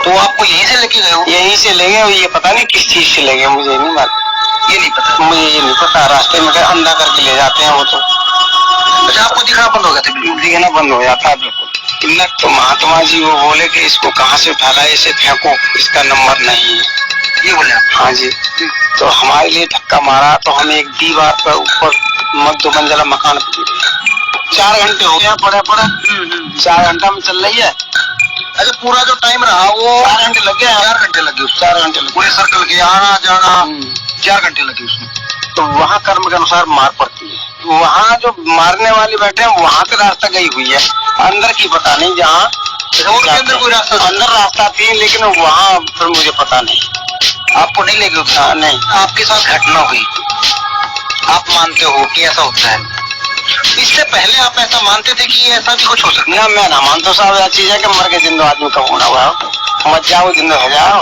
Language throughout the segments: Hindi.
तो आपको यहीं से लेके गए हो? यहीं से ले गए, ये पता नहीं किस चीज से ले गए, मुझे नहीं मालूम। ये नहीं पता? मुझे ये नहीं पता, रास्ते में अंधा करके ले जाते हैं वो तो। अच्छा, आपको दिखना बंद हो गया था? दिखना बंद हो जाता है बिल्कुल। तो महात्मा जी वो बोले कि इसको कहाँ से उठा लाए, इसे फेंको, इसका नंबर नहीं है, ये बोले? हाँ जी। तो हमारे लिए धक्का मारा, तो हम एक दीवार पर ऊपर 2 मंजिला मकान पे गिरे। 4 घंटे हो गया पड़ा 4 घंटा में चल रही है। अच्छा, पूरा जो टाइम रहा वो 4 घंटे लग गए। 4 घंटे लगे उसमें? 4 घंटे लगे पूरे सर्कल के आना जाना 4 घंटे लगे उसमें। तो वहाँ कर्म के अनुसार मार पड़ती है। वहाँ जो मारने वाले बैठे हैं वहाँ से रास्ता गई हुई है, अंदर की पता नहीं। जहाँ रोड के अंदर कोई रास्ता? अंदर रास्ता थी, लेकिन वहाँ फिर मुझे पता नहीं। आपको नहीं ले गए? नहीं। आपके साथ घटना हुई, आप मानते हो कि ऐसा होता है? इससे पहले आप ऐसा मानते थे कि ऐसा भी कुछ हो सकता है? ना, मैं ना मानता साहब। यह चीज है कि मर के जिंदा आदमी कब होना हुआ, मत जाओ जिंदा हो जाओ।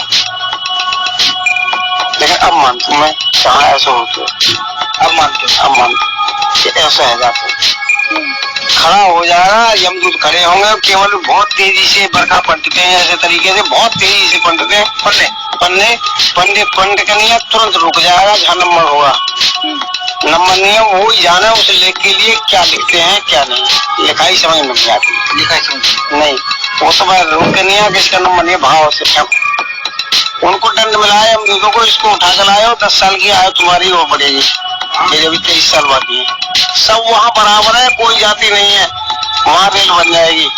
लेकिन अब मानता हूँ मैं, कहाँ ऐसा होता। अब मानते हो? अब मानता ऐसा है जाता खड़ा हो जाएगा, यमदूत खड़े होंगे, केवल बहुत तेजी से बरखा पलटते हैं, ऐसे तरीके से बहुत तेजी से पलटते हैं। पन्ने पलट के नहीं, तुरंत रुक जाएगा जहाँ नंबर होगा। नंबर नहीं है, वो ही जाना है उस लेख के लिए क्या लिखते हैं क्या नहीं, लिखाई समझ में नहीं आती। लिखाई समझ नहीं, वो तो मैं रुक के नहीं है कि इसका नंबर नहीं, भाव से उनको दंड मिलाए, हम दूसरों को इसको उठा कर लाए, 10 साल की आयु तुम्हारी वो पड़ेगी, मेरे अभी 23 साल बाकी है। सब वहाँ बराबर है, कोई जाति नहीं है, वहाँ रेल बन जाएगी।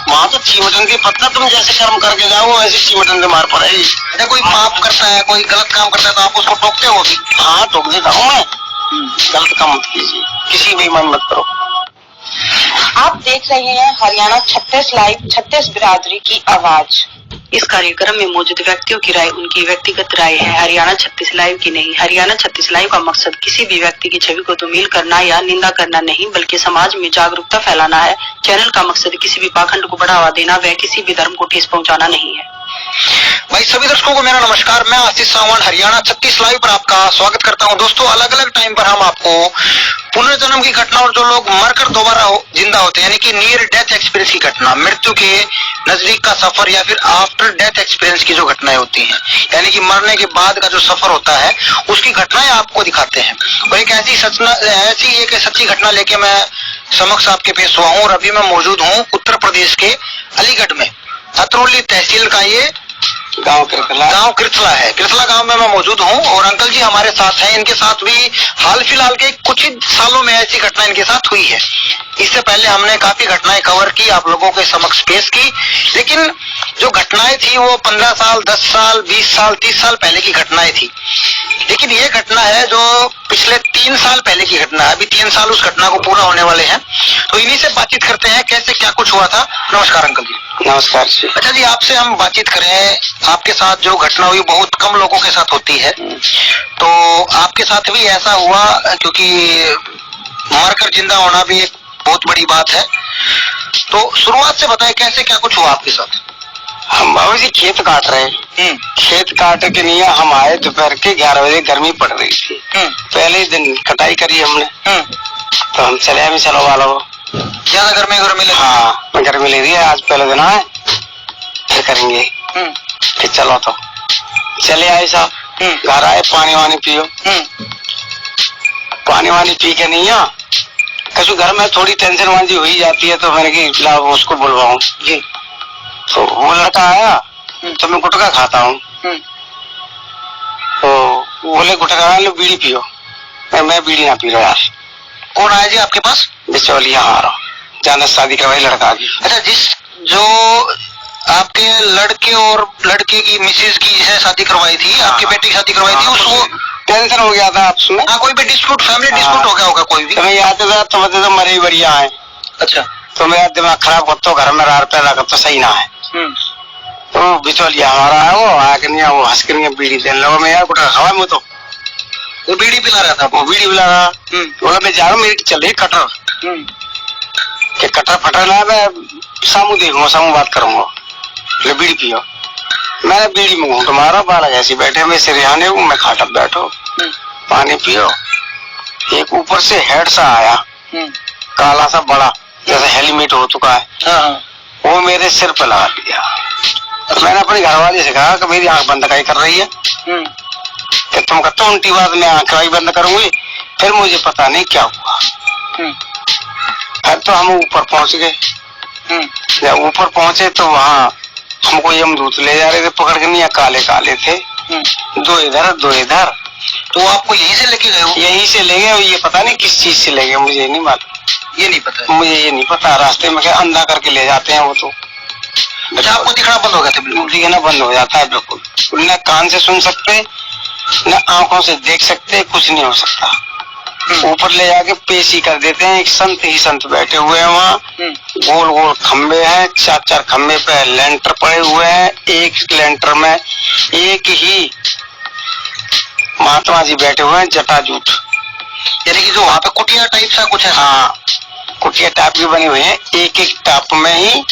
वहाँ तो चीमटन की पत्ता, तुम जैसे कर्म करके जाओ वैसे चीमटन से मार पड़ेगी। अरे कोई पाप करता है, कोई गलत काम करता है तो आप उसको टोकते हो भी? हाँ, टोक देता हूँ मैं। गलत काम मत कीजिए, किसी भी मन मत करो। आप देख रहे हैं हरियाणा 36 लाइव, 36 बिरादरी की आवाज। इस कार्यक्रम में मौजूद व्यक्तियों की राय उनकी व्यक्तिगत राय है, हरियाणा 36 लाइव की नहीं। हरियाणा 36 लाइव का मकसद किसी भी व्यक्ति की छवि को धूमिल करना या निंदा करना नहीं, बल्कि समाज में जागरूकता फैलाना है। चैनल का मकसद किसी भी पाखंड को बढ़ावा देना व किसी भी धर्म को ठेस पहुंचाना नहीं है। भाई सभी दर्शकों को मेरा नमस्कार, मैं आशीष सावंत हरियाणा 36 लाइव पर आपका स्वागत करता हूं। दोस्तों, अलग अलग टाइम पर हम आपको पुनर्जन्म की घटना और जो लोग मरकर दोबारा जिंदा होते हैं, यानी कि नियर डेथ एक्सपीरियंस की घटना, मृत्यु के नजदीक का सफर या फिर आफ्टर डेथ एक्सपीरियंस की जो घटनाएं होती हैं, यानी कि मरने के बाद का जो सफर होता है उसकी घटनाएं आपको दिखाते हैं। और एक ऐसी सच्ची घटना लेके मैं समक्ष आपके पेश हुआ हूँ। और अभी मैं मौजूद हूँ उत्तर प्रदेश के अलीगढ़ में, अतरौली तहसील का ये गांव कृतला है। कृतला गांव में मैं मौजूद हूं और अंकल जी हमारे साथ हैं। इनके साथ भी हाल फिलहाल के कुछ ही सालों में ऐसी घटना इनके साथ हुई है। इससे पहले हमने काफी घटनाएं कवर की, आप लोगों के समक्ष पेश की, लेकिन जो घटनाएं थी वो 15 साल, 10 साल, 20 साल, 30 साल पहले की घटनाएं थी। लेकिन ये घटना है जो पिछले 3 साल पहले की घटना है। अभी 3 साल उस घटना को पूरा होने वाले हैं, तो इन्हीं से बातचीत करते हैं कैसे क्या कुछ हुआ था। नमस्कार अंकल जी। नमस्कार जी। अच्छा जी, आपसे हम बातचीत करें, आपके साथ जो घटना हुई बहुत कम लोगों के साथ होती है, तो आपके साथ भी ऐसा हुआ, क्योंकि मरकर जिंदा होना भी एक बहुत बड़ी बात है। तो शुरुआत से बताएं कैसे क्या कुछ हुआ आपके साथ। हम बाबू जी खेत काट रहे हैं, खेत काट के नहीं हम आए दोपहर के 11 बजे, गर्मी पड़ रही थी। पहले दिन कटाई करी हमने, तो हम चले हमें चलो वालो ज्यादा गर्मी लगी? हाँ, गर्मी लग रही है, आज पहले दिन आए फिर करेंगे। फिर चलो तो चले आए साहब, घर आए, पानी वानी पियो। पानी वानी पी के नहीं आ कसु घर में थोड़ी टेंशन वांजी हुई जाती है, तो मैंने कि उसको बुलवाऊं जी। तो वो लड़का आया, तो मैं गुटखा खाता हूँ, तो बोले गुटखा लो, बीड़ी पियो। मैं बीड़ी ना पी रहा यार। कौन आया जी आपके पास? बिचौलिया हमारा, जाना शादी करवाई लड़का की। अच्छा, जो आपके लड़के और लड़के की मिसेज की जिसे शादी करवाई थी, आपके बेटे की शादी करवाई थी, उसको टेंशन हो गया था आपसे। हाँ, कोई भी डिस्प्यूट, फैमिली डिस्प्यूट हो गया होगा कोई भी। तो मैं याद था, तो मरे ही बढ़िया है। अच्छा, तो मेरा दिमाग खराब हो, तो घर में रार पैदा कर तो सही ना है। तो बिचौलिया हमारा है, वो आके नहीं, वो हंस के नहीं बीड़ी देने लगा। मैं यार गुटखा खावा, मैं तो वो बीड़ी पिला रहा था। वो बीड़ी पिला रहा, बोला मैं जा रहा हूँ, मेरी चल रही कटर के कटर फटर ना, मैं सामू देखूंगा, सामू बात करूंगा, बीड़ी पियो। मैंने बीड़ी में घूंट मारा, बालक ऐसे बैठे, मैं सिरहाने हूँ, मैं खाटप बैठो, पानी पियो। एक ऊपर से हेड सा आया, काला सा बड़ा, जैसे हेलमेट हो चुका है, वो मेरे सिर पे लगा लिया। तो मैंने अपनी घरवाली से कहा कि मेरी आंख बंद काहे कर रही है, कि तुम कहते हो उल्टी बात मैं आंख बंद करूंगी। फिर मुझे पता नहीं क्या हुआ। फिर तो हम ऊपर पहुंच गए। जब ऊपर पहुंचे तो वहाँ हमको यमदूत ले जा रहे थे पकड़ के, नहीं काले काले थे, दो इधर दो इधर। तो आपको यहीं से लेके गए हो? यहीं से ले गए, ये पता नहीं किस चीज से ले गए, मुझे नहीं मालूम। ये नहीं पता? मुझे ये नहीं पता, रास्ते में क्या अंधा करके ले जाते हैं वो तो। अच्छा, आपको दिखना बंद हो गया था? बिल्कुल दिखना बंद हो जाता है, बिल्कुल। न कान से सुन सकते, न आंखों से देख सकते, कुछ नहीं हो सकता। ऊपर ले जाके पेशी कर देते हैं। एक संत ही संत बैठे हुए हैं वहाँ, गोल गोल खम्बे हैं, चार चार खम्बे पे लेंटर पड़े हुए हैं। एक लेंटर में एक ही महात्मा जी बैठे हुए हैं, जटाजूट, यानी कि जो वहाँ पे कुटिया टाइप सा कुछ है? हाँ, कुटिया टाइप की बनी हुई है, एक एक टाप में ही,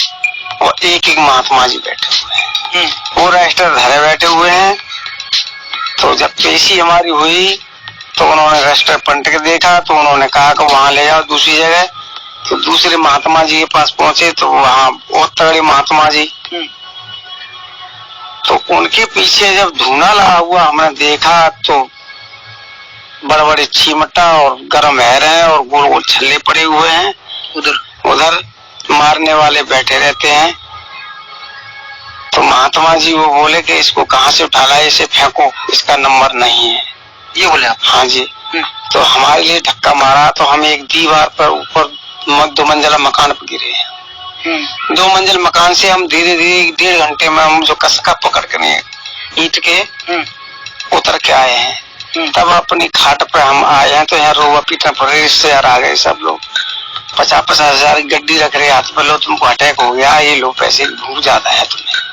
और एक एक महात्मा जी बैठे हुए हैं। वो रजिस्टर धरे बैठे हुए हैं। तो जब पेशी हमारी हुई तो उन्होंने रजिस्टर पलट के देखा, तो उन्होंने कहा कि वहां ले जाओ दूसरी जगह। तो दूसरे महात्मा जी के पास पहुंचे तो वहाँ बहुत तगड़े महात्मा जी, तो उनके पीछे जब धुना लगा हुआ हमने देखा तो बड़े बड़े चिमटा और गर्म हैर हैं और गोल गोल छल्ले पड़े हुए हैं। उधर मारने वाले बैठे रहते हैं। तो महात्मा जी वो बोले कि इसको कहाँ से उठा लाए, इसे फेंको, इसका नंबर नहीं है, ये बोले आप? हाँ जी। तो हमारे लिए धक्का मारा तो हम एक दीवार पर ऊपर 2 मंजिला मकान पर गिरे हैं। 2 मंजिल मकान से हम धीरे धीरे 1.5 घंटे में हम जो कसका पकड़ के नहीं ईंट के उतर के आए हैं। तब अपनी खाट पे हम आए हैं तो यहाँ रोवा पीटना पड़ रही, रिश्तेदार आ गए सब लोग। 50-50 हजार की गड्डी रख रहे हाथ पे, लो तुमको अटैक हो गया, ये लो पैसे भूख ज्यादा है तुम्हें।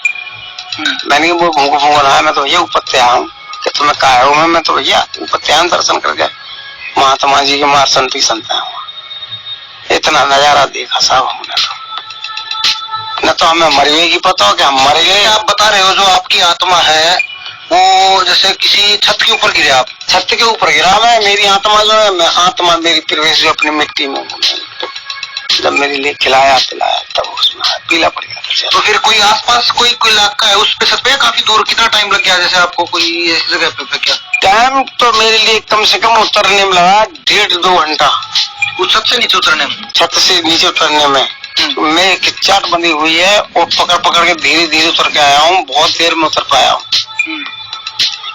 मैंने वो भूख रहा, मैं तो भैया ऊपर से आया हूँ कि तुम्हें कहा हूँ मैं तो भैया ऊपर त्यान दर्शन कर गया। महात्मा जी के मार संती संत है, इतना नजारा देखा साहब हमने तो। न तो हमें मरने की पता हो कि हम मर गए। आप बता रहे हो जो आपकी आत्मा है वो जैसे किसी छत के ऊपर गिरे आप? छत के ऊपर गिरा मैं, मेरी आत्मा जो है, मैं आत्मा मेरी प्रवेश जो अपनी मिट्टी में, जब मेरे लिए खिलाया पिलाया तब उसमें पीला पड़ गया। तो फिर कोई आसपास कोई इलाका है उस पे छत पे काफी दूर, कितना टाइम लग गया जैसे आपको कोई ऐसी जगह पे? क्या टाइम तो मेरे लिए कम से कम उतरने में लगा 1.5-2 घंटा। उस छत से नीचे उतरने में? छत से नीचे उतरने में मैं चाट बंधी हुई है और पकड़ पकड़ के धीरे धीरे उतर के आया हूँ। बहुत देर में उतर पाया हूँ,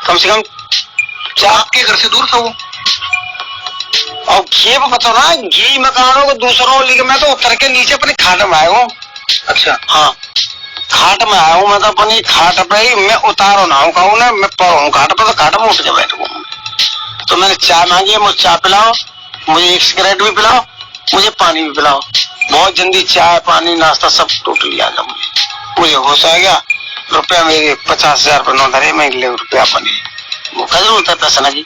कम से कम। आपके घर से दूर था वो? और ये पता ना घी मकानों को दूसरों लेके मैं तो उतर के नीचे अपनी खाट में आया हूँ। अच्छा। हाँ, खाट में आया हूँ मैं तो अपनी खाट पे ही मैं उतारो ना हूँ ना, मैं पड़ हूँ खाट पे, तो खाट में उठ के बैठू। तो मैंने चाय मांगी, मुझे चाय पिलाओ, मुझे एक सिगरेट भी पिलाओ, मुझे पानी भी पिलाओ। बहुत जल्दी चाय पानी नाश्ता सब टोटली आ गया। मुझे होश आ गया। रुपया मेरे 50,000 रुपये नौ धरे, मैं ले रुपया पानी वो कदर होता था सना जी,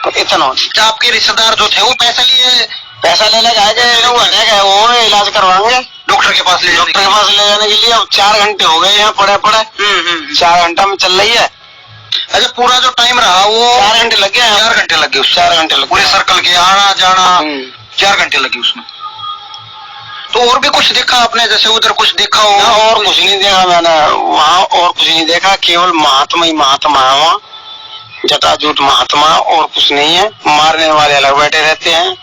तो इतना। आपके रिश्तेदार जो थे वो पैसा लिए? पैसा लेने गए, वो इलाज करवाएंगे डॉक्टर के पास ले जाने के लिए। अब 4 घंटे हो गए यहाँ पड़े 4 घंटा में चल रही है। अच्छा, पूरा जो टाइम रहा वो 4 घंटे लग गए। 4 घंटे लगे? 4 घंटे लगे पूरे सर्कल के आना जाना 4 घंटे लगे उसमें। तो और भी कुछ देखा आपने, जैसे उधर कुछ देखा हो? और कुछ नहीं देखा मैंने वहाँ, और कुछ नहीं देखा, केवल महात्मा ही महात्मा है वहाँ, जटाजूट महात्मा, और कुछ नहीं है। मारने वाले अलग बैठे रहते हैं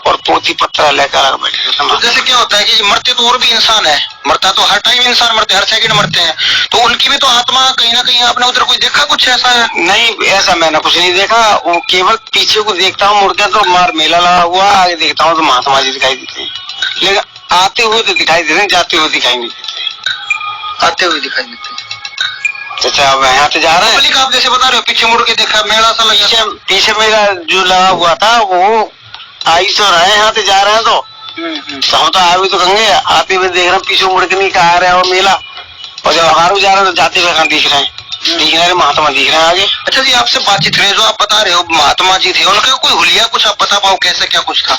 और पोथी पत्र लेकर अलग बैठे रहते हैं। तो जैसे क्या होता है कि मरते तो और भी इंसान है, मरता तो हर टाइम इंसान मरते, हर सेकंड मरते हैं, तो उनकी भी तो आत्मा कहीं ना कहीं आपने उधर कोई देखा कुछ ऐसा है? नहीं, ऐसा मैंने कुछ नहीं देखा। वो केवल पीछे को देखता हूँ मुड़ के तो मार मेला लगा हुआ, आगे देखता हूँ तो महात्मा जी दिखाई देते हैं, लेकिन आते हुए तो दिखाई देते, जाते हुए दिखाई नहीं देते। आते हुए दिखाई देते। अच्छा, अब यहाँ तो जा रहे हैं। आप जैसे बता रहे हो पीछे मुड़ के देखा, मेला सा लगा। पीछे मेरा जो लगा हुआ था वो आई तो रहे, यहाँ से जा रहे हैं तो हम तो आए तो गंगे आते हुए देख रहे हैं, पीछे मुड़ के नहीं कहा रहे और मेला, और जब हमारे जा रहे हैं तो जाते हुए दिख रहे हैं, महात्मा दिख रहे हैं आगे। अच्छा जी, आपसे बातचीत रहे, जो आप बता रहे हो महात्मा जी थे, उनका कोई हुलिया कुछ आप बता पाओ कैसे क्या कुछ था?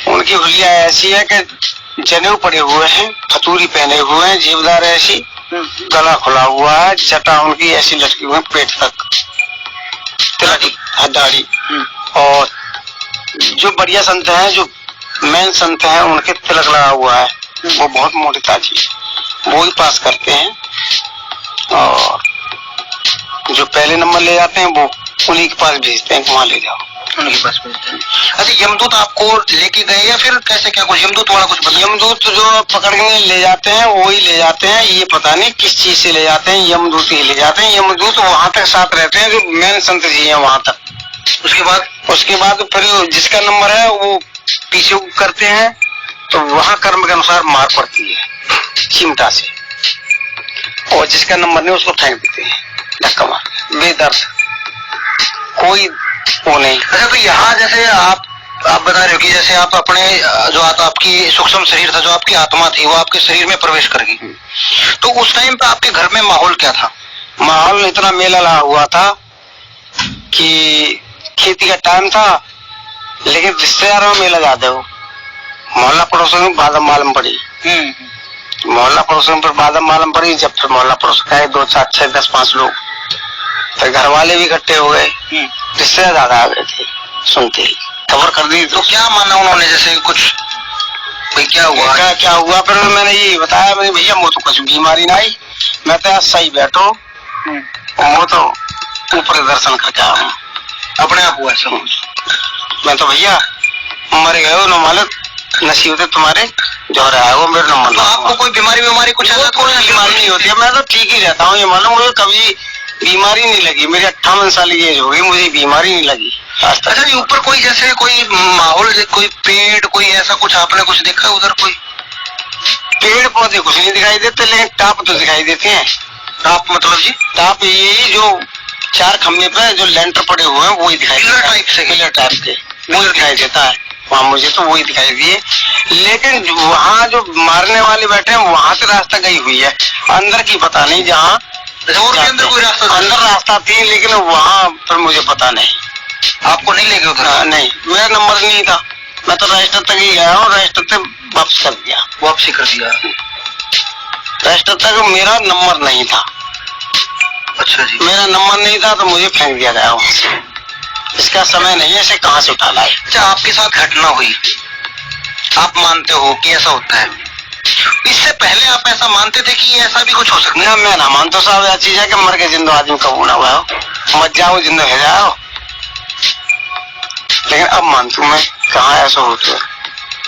उनकी हुलिया ऐसी है कि जनेऊ पड़े हुए हैं, फतूरी पहने हुए हैं, जेबदार ऐसी, गला खुला हुआ है, जटा उनकी ऐसी लटकी हुई पेट तक, दाढ़ी। और जो बढ़िया संत हैं, जो मेन संत हैं, उनके तिलक लगा हुआ है, वो बहुत मोटे ताजी, वो ही पास करते हैं, और जो पहले नंबर ले जाते हैं वो उन्हीं के पास भेजते हैं कि वहाँ ले जाओ। उनके पास भेजते हैं। अच्छा, यमदूत आपको लेके गए या फिर कैसे, क्या कुछ यमदूत वाला कुछ बताइए? यमदूत जो पकड़ने ले जाते हैं वो ही ले जाते हैं, ये पता नहीं किस चीज से ले जाते हैं, यमदूत ही ले जाते हैं। यमदूत वहां तक साथ रहते हैं जो मेन संत जी हैं वहां तक। उसके बाद फिर जिसका नंबर है वो पीछे करते हैं, तो वहां कर्म के अनुसार मार पड़ती है चिमटा से, और जिसका नंबर नहीं उसको फेंक देते हैं धक्का मार, बेदर्द, कोई वो नहीं। अच्छा, तो यहाँ जैसे आप बता रहे हो कि जैसे आप अपने जो आपकी सूक्ष्म शरीर था, जो आपकी आत्मा थी, वो आपके शरीर में प्रवेश कर गई, तो उस टाइम पे आपके घर में माहौल क्या था? माहौल इतना मेला लगा हुआ था कि खेती का टाइम था, लेकिन रिश्तेदारों में मेला ज्यादा हो। मोहल्ला पड़ोसों में बादम मालूम पड़ी, मोहल्ला पड़ोसों पर बादम मालूम पड़ी। जब फिर मोहल्ला पड़ोस का 2 4 6 10 5 लोग, फिर घर वाले भी इकट्ठे हो गए, रिश्तेदार ज्यादा आ गए थे, सुनते ही खबर कर दी। तो क्या माना उन्होंने, जैसे कुछ क्या हुआ? क्या हुआ? फिर मैंने ये बताया, मेरे भैया वो तो कुछ बीमारी ना आई, मैं तो सही बैठो, वो तो ऊपर दर्शन करके आया अपने आप हुआ सब। मैं तो भैया मर गए हो, न मालिक नसीब थे तुम्हारे जो रहा है वो मेरे नंबर। तो आपको कोई बीमारी कुछ ऐसा कोई बीमारी नहीं होती है, मैं तो ठीक ही रहता हूँ, ये मालूम, मुझे कभी बीमारी नहीं लगी। मेरी 58 साल की एज हो गई, मुझे बीमारी नहीं लगी आज तक। अच्छा जी, ऊपर कोई जैसे कोई माहौल, कोई पेड़, कोई ऐसा कुछ आपने कुछ देखा उधर? कोई पेड़ पौधे कुछ नहीं दिखाई देते, लेकिन टाप तो दिखाई देते हैं। टाप मतलब जी? टाप यही जो 4 खंभे पे जो लेंटर पड़े हुए हैं वही दिखाई, पिलर टाइप से, पिलर टाइप के वही दिखाई देता है वहाँ, मुझे तो वही दिखाई दिए। लेकिन वहाँ जो मारने वाले बैठे हैं वहाँ से रास्ता गई हुई है, अंदर की पता नहीं। जहाँ अंदर कोई रास्ता, अंदर रास्ता थी, लेकिन वहाँ पर मुझे पता नहीं। आपको नहीं लेके उधर? नहीं, मेरा नंबर नहीं था, मैं तो रजिस्टर तक ही गया हूँ, रजिस्टर तक वापस कर दिया। वापसी कर दिया? रजिस्टर तक मेरा नंबर नहीं था। अच्छा जी, मेरा नंबर नहीं था तो मुझे फेंक दिया गया वहाँ से। इसका समय नहीं है, इसे कहाँ से उठा लाए। अच्छा, आपके साथ घटना हुई, आप मानते हो कि ऐसा होता है? इससे पहले आप ऐसा मानते थे कि ऐसा भी कुछ हो सकता है? ना, मैं ना मानता साहब, यह चीज है कि मर के जिंदा आदमी कबू ना हुआ हो, मत जाओ जिंदा है जाओ। लेकिन अब मानता हूँ मैं, कहाँ ऐसा होता है।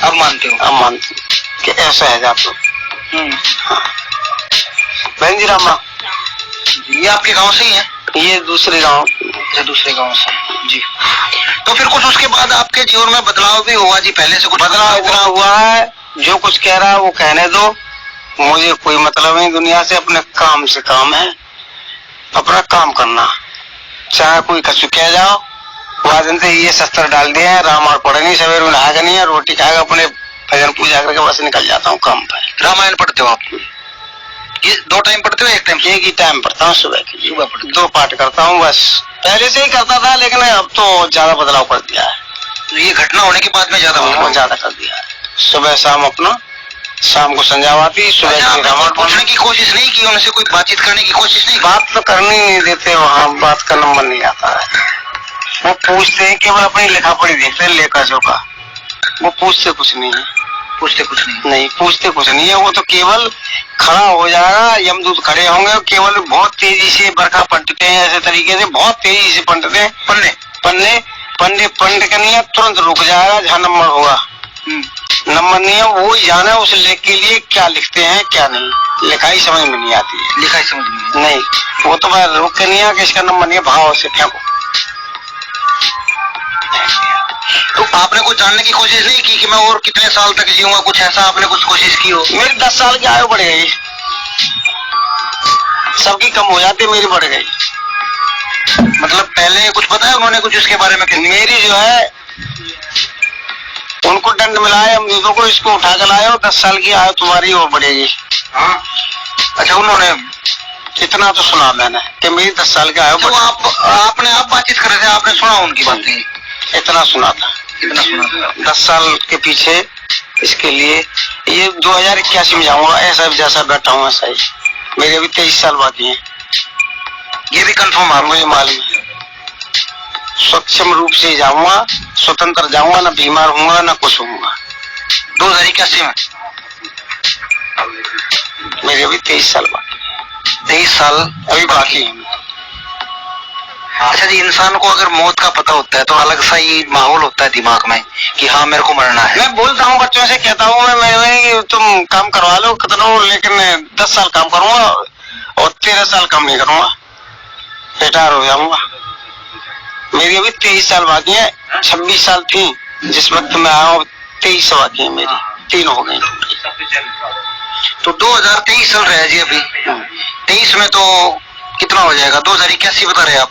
अब मानते हो? अब मानती कि ऐसा है जातो। बहन जी रामा, ये आपके गांव से ही है? ये दूसरे गांव। दूसरे गांव से जी। तो फिर कुछ उसके बाद आपके जीवन में बदलाव भी हुआ जी? पहले से कुछ बदलाव इतना हुआ है, जो कुछ कह रहा है वो कहने दो, मुझे कोई मतलब नहीं दुनिया से। अपने काम से काम है, अपना काम करना, चाहे कोई कछु कह जाओ। वह दिन से ये शस्त्र डाल दिए हैं, रामायण पढ़े नहीं, सवेरे में नहाएगा नहीं है, रोटी खाएगा, अपने भजन पूजा करके बस निकल जाता हूँ काम पे। रामायण पढ़ते हो आप? ये 2 टाइम पढ़ते हो? 1 टाइम? एक ही टाइम पढ़ता हूँ, सुबह की। सुबह 2 पाठ करता हूँ बस। पहले से ही करता था, लेकिन अब तो ज्यादा बदलाव कर दिया है। तो ये घटना होने के बाद में ज्यादा कर दिया है। सुबह शाम अपना, शाम को संध्या आती, सुबह की रामायण पूछने की कोशिश नहीं की उनसे, कोई बातचीत करने की कोशिश नहीं? बात तो करनी नहीं देते वहाँ, बात का नंबर नहीं आता है। वो पूछते हैं, केवल अपनी लिखा पढ़ी देखते हैं, लेखा जोखा, वो पूछते कुछ नहीं है। पूछते कुछ नहीं, पूछते कुछ नहीं है। वो तो केवल खड़ा हो जाएगा, यमदूत खड़े होंगे, केवल बहुत तेजी से बरखा पलटते हैं, ऐसे तरीके से बहुत तेजी से पलटते हैं। पन्ने पलट के नहीं है, तुरंत रुक जाएगा जहाँ नंबर होगा। नंबर नहीं है, वो ही जाना है उस लेख के लिए क्या लिखते हैं क्या नहीं। लिखाई समझ में नहीं आती है। लिखाई समझ में नहीं, वो तो मैं रुक के नहीं है कि इसका नंबर नहीं है, भाव से फेंको। तो आपने कुछ जानने की कोशिश नहीं की कि मैं और कितने साल तक जीऊंगा, कुछ ऐसा आपने कुछ कोशिश की हो? मेरी 10 साल की आयु बढ़ गई, सबकी कम हो जाती, मेरी बढ़ गई। मतलब पहले कुछ बताया उन्होंने कुछ उसके बारे में? मेरी जो है, उनको दंड मिला है अमरूदों को, इसको उठा कर लाए हो, 10 साल की आयु तुम्हारी और बढ़ेगी। हाँ, अच्छा, उन्होंने इतना तो सुना मैंने कि मेरी 10 साल की आयु। तो आपने आप बातचीत कर रहे थे, आपने सुना उनकी बातें? इतना सुना था, इतना सुना था। 10 साल के पीछे इसके लिए ये 2081 में जाऊंगा, ऐसा जैसा बैठा हूँ ऐसा ही। मेरे अभी 23 साल बाकी हैं। ये भी कंफर्म है? मुझे मालूम है, सक्षम रूप से जाऊंगा, स्वतंत्र जाऊंगा, ना बीमार होऊंगा ना कुछ होऊंगा। 2081 में? मेरे अभी 23 साल बाकी, 23 साल अभी बाकी है। अच्छा जी, इंसान को अगर मौत का पता होता है तो अलग सा ही माहौल होता है दिमाग में कि हाँ मेरे को मरना है। मैं बोलता हूँ बच्चों से, कहता हूँ मैं तुम काम करवा लो कितना, लेकिन 10 साल काम करूंगा और 13 साल काम नहीं करूंगा, रिटायर हो जाऊंगा। मेरी अभी 23 साल बाकी है, 26 साल थी जिस वक्त मैं आया हूँ, 23 बाकी है मेरी, 3 हो गई। तो 2023 चल रहा है जी अभी, 23 में तो कितना हो जाएगा? 2081 बता रहे आप।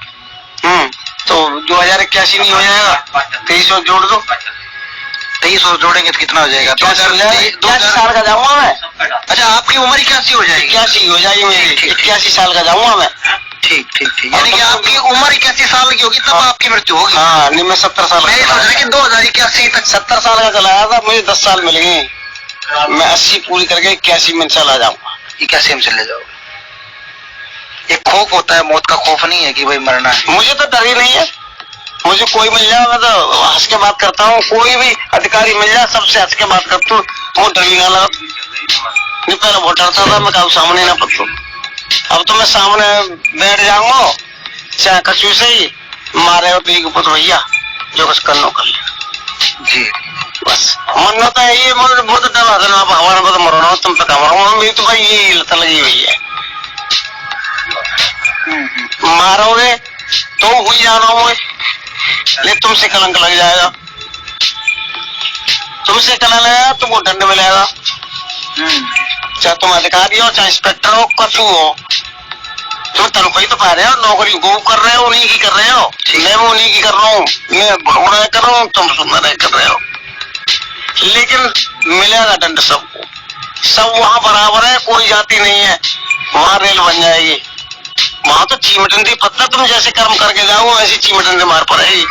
तो 2081 नहीं हो जाएगा, 23 और जोड़ दो, 23 और जोड़ेंगे तो कितना हो जाएगा? 81 साल का जाऊंगा मैं। अच्छा, आपकी उम्र 81 हो जाएगी? 81 हो जाएगी मेरी, 81 साल का जाऊंगा मैं। ठीक ठीक ठीक, यानी कि आपकी उम्र 81 साल की होगी तब आपकी मृत्यु होगी। हाँ नहीं, मैं 70 साल मैं सोच रहा कि 2081 तक 70 साल का चला था, मुझे 10 साल मिल गए, मैं 80 पूरी करके 81 में चला जाऊंगा। 81 में चले जाओगे। एक खौफ होता है, मौत का खौफ नहीं है कि भाई मरना है? मुझे तो डर ही नहीं है, मुझे कोई मिल जाए मैं तो हंस के बात करता हूँ, कोई भी अधिकारी मिल जाए सबसे हंस के बात करता हूँ, वो डर ही ना लगा। नहीं पहले बहुत डरता था मैं, कभी सामने ना पड़ता, अब तो मैं सामने बैठ जाऊंगा, चाहे कचू से ही मारे हो तो पुत्र भैया जो कुछ करना कर ले जी। बस मन होता है ये, बहुत डर आता भगवान को तो मरो तुम पे काम रहा, मेरी तो भाई ये लत लगी हुई है, मारोगे तो हुई जाना हो, ले तुमसे कलंक लग जाएगा, तुमसे कलंक लगेगा तुमको दंड मिलेगा, चाहे तुम अधिकारी हो चाहे इंस्पेक्टर हो कछु हो, तुम तनख्वाही तो पा रहे हो, नौकरी वो कर रहे हो, उन्हीं की कर रहे हो, मैं वो उन्हीं की कर रहा हूँ, मैं बुरा कर रहा हूँ तुम सुंदर कर रहे हो, लेकिन मिलेगा दंड सबको, सब वहाँ बराबर है, कोई जाति नहीं है, वहाँ रेल बन जाएगी, वहाँ तो चीमटंदी पत्ता तुम जैसे कर्म करके जाओ ऐसी चीमटंदी मार पड़ेगी,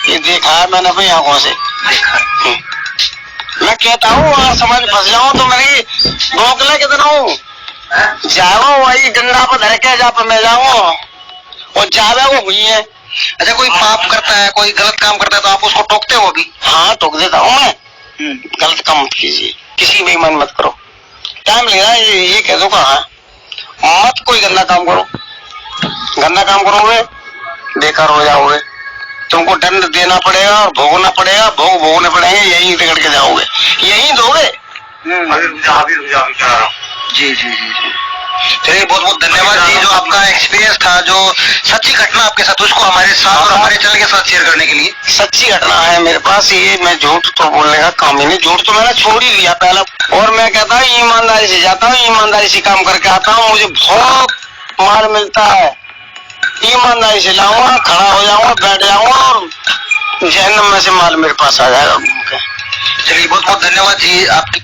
ये देखा है मैंने अपनी आंखों से। मैं कहता हूँ अगर समझ फंस जाऊँ तो मेरी भोंकले कितना हूँ, जाओ वही डंडा पर धर के जा पे मैं जाऊँ और जावे वो हुई है। अच्छा, कोई पाप करता है, कोई गलत काम करता है तो आप उसको टोकते हो अभी? हाँ टोक देता हूँ मैं, गलत काम मत कीजिए, किसी में मन मत करो, टाइम लेगा ये कह दो कहा मत कोई गंदा काम करो, गंदा काम करोगे बेकार हो जाओगे, तुमको दंड देना पड़ेगा और भोगना पड़ेगा, भोगने पड़ेंगे, यही रगड़ के जाओगे, यही दोगे। जी जी जी जी, चलिए बहुत बहुत धन्यवाद जी, जो आपका एक्सपीरियंस था, जो सच्ची घटना आपके साथ, उसको हमारे साथ और हमारे चैनल के साथ शेयर करने के लिए। सच्ची घटना है मेरे पास ये, मैं झूठ तो बोलने का काम ही नहीं, झूठ तो मैंने छोड़ ही दिया पहले, और मैं कहता हूँ ईमानदारी से जाता हूँ, ईमानदारी से काम करके आता हूँ, मुझे बहुत माल मिलता है, ईमानदारी से लाऊंगा, खड़ा हो जाऊंगा, बैठ जाऊंगा और जहन्नम में से माल मेरे पास आ जाएगा। चलिए बहुत बहुत धन्यवाद जी आपकी